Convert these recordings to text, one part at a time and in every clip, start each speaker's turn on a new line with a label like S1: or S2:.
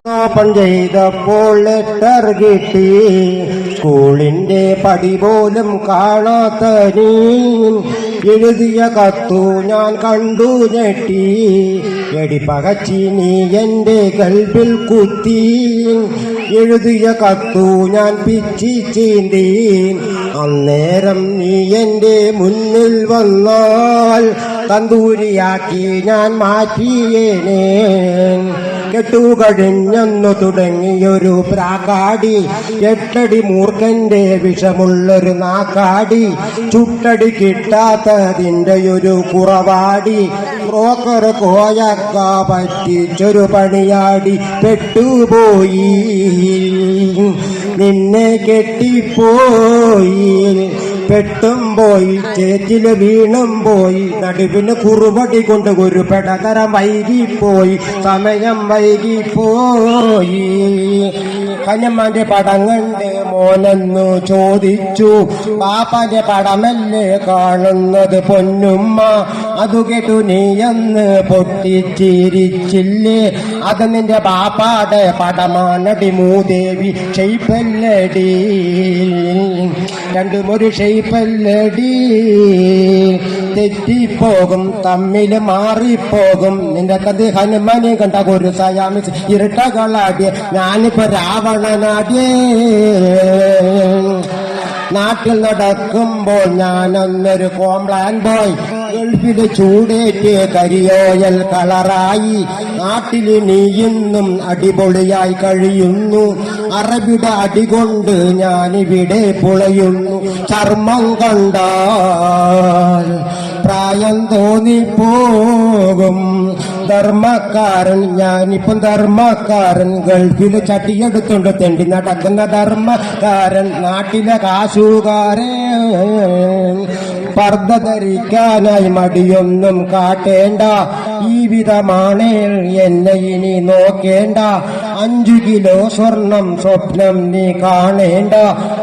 S1: Open ചെയ്തപ്പോൾ letter കിട്ടി, സ്കൂളിന്റെ പടി പോലും കാണാത്ത നീ എഴുതിയ കത്തു ഞാൻ കണ്ടു ഞെട്ടി. എടി പകച്ചി നീ എന്റെ കൽബിൽ കുത്തി, എഴുതിയ കത്തു ഞാൻ പിച്ചി ചീന്തി. അന്നേരം നീ എന്റെ മുന്നിൽ വന്നാൽ തന്തൂരിയാക്കി ഞാൻ മാറ്റിയേനേ. കെട്ടുകഴിഞ്ഞെന്നു തുടങ്ങിയൊരു പ്രാകാടി, 8 മൂർഖന്റെ വിഷമുള്ളൊരു നാക്കാടി, ചുട്ടടി കിട്ടാത്തതിന്റെ ഒരു കുറവാടി, ബ്രോക്കർ കോയക്ക പറ്റിച്ചൊരു പണിയാടി. പെട്ടുപോയി നിന്നെ കെട്ടിപ്പോയി, പെട്ടും പോയി ചേച്ചില് വീണും പോയി, നടുവിന് കുറുപടി കൊണ്ട് ഒരു പെടതരം വൈകിപ്പോയി, സമയം വൈകിപ്പോയി. കഞ്ഞമ്മാന്റെ പടം കണ്ട് മോനെന്നു ചോദിച്ചു, പാപ്പാന്റെ പടമല്ലേ കാണുന്നത് പൊന്നുമ്മ? അതു കേട്ടു നീയെന്ന് പൊട്ടിച്ചിരിച്ചില്ലേ? അത് നിന്റെ പാപ്പാടെ പടമാനടി മൂദേവി, ഷെയ്പ്പല്ലടി, രണ്ടും ഒരു ഷെയ്പ്പല്ലടി. തെറ്റിപ്പോകും, തമ്മിൽ മാറിപ്പോകും. നിന്റെ കഥ ഹനുമാനെ കണ്ട ഒരു സയാമിസ് ഇരട്ടകളാടിയ ഞാനിപ്പോ രാവണനാടിയേ. നാട്ടിൽ നടക്കുമ്പോൾ ഞാനൊന്നൊരു കോംപ്ലാൻ ബോയ്, ഗൾഫില് ചൂടേറ്റ് കരിയോയൽ കളറായി. നാട്ടില് നീ ഇന്നും അടിപൊളിയായി കഴിയുന്നു, അറബിയുടെ അടികൊണ്ട് ഞാനിവിടെ പുളയുന്നു. ചർമ്മം കണ്ടാൽ പ്രായം തോന്നിപ്പോകും. ധർമ്മക്കാരൻ ഞാനിപ്പം ധർമ്മക്കാരൻ, ഗൾഫില് ചട്ടിയെടുത്തോണ്ട് തെണ്ടി നടക്കുന്ന ധർമ്മക്കാരൻ, നാട്ടിലെ കാശുകാരൻ. പർദ്ദ ധരിക്കാനായി മടിയൊന്നും കാട്ടേണ്ട, ഈ വിധമാണേൽ എന്നെ ഇനി നോക്കേണ്ട. 5 കിലോ സ്വർണം സ്വപ്നം നീ കാണേണ്ട,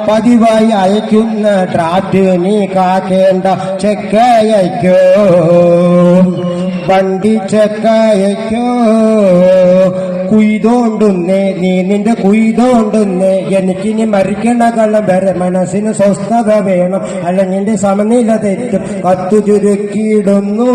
S1: പതിവായി അയക്കുന്ന ഡ്രാഫ്റ്റ് നീ കാക്കേണ്ട. ചെക്കയക്കോ വണ്ടി ചെക്കയക്കോ, കുയ്തോണ്ടുന്നേ നീ നിന്റെ കുയ്തോണ്ടുന്നേ. എനിക്കിനി മരിക്കണകളം വരെ മനസ്സിന് സ്വസ്ഥത വേണം, അല്ലെങ്കിൽ സമനില തെറ്റും. കത്തു ചുരുക്കിയിടുന്നു.